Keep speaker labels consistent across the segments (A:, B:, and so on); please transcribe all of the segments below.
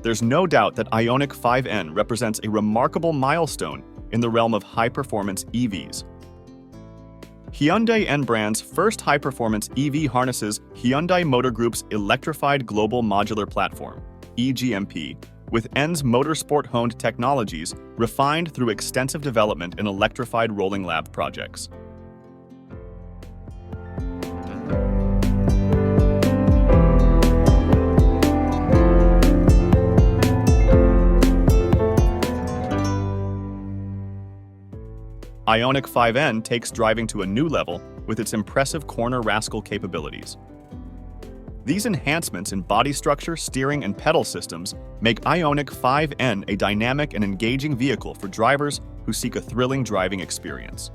A: there's no doubt that IONIQ 5N represents a remarkable milestone in the realm of high-performance EVs. Hyundai N brand's first high-performance EV harnesses Hyundai Motor Group's Electrified-Global Modular Platform, E-GMP, with N's motorsport-honed technologies refined through extensive development in electrified rolling lab projects. IONIQ 5N takes driving to a new level with its impressive Corner Rascal capabilities. These enhancements in body structure, steering, and pedal systems make IONIQ 5N a dynamic and engaging vehicle for drivers who seek a thrilling driving experience.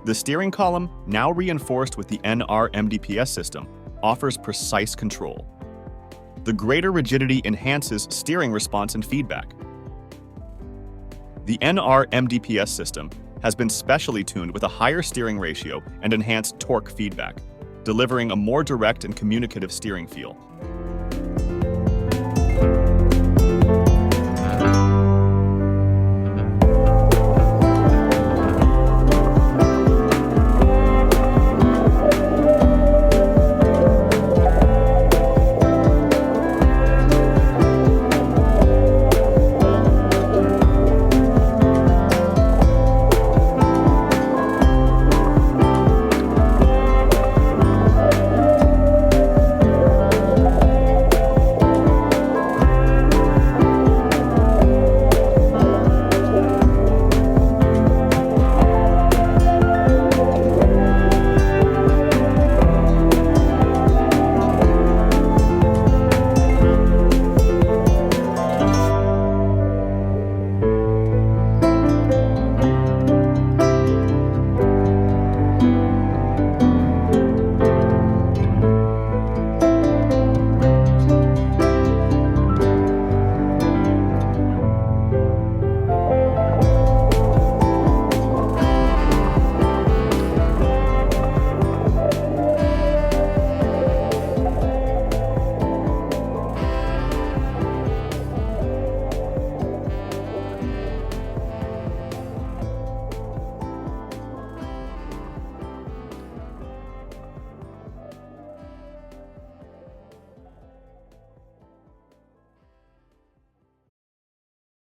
A: The steering column, now reinforced with the N R-MDPS system, offers precise control. The greater rigidity enhances steering response and feedback. The N R-MDPS system has been specially tuned with a higher steering ratio and enhanced torque feedback, delivering a more direct and communicative steering feel.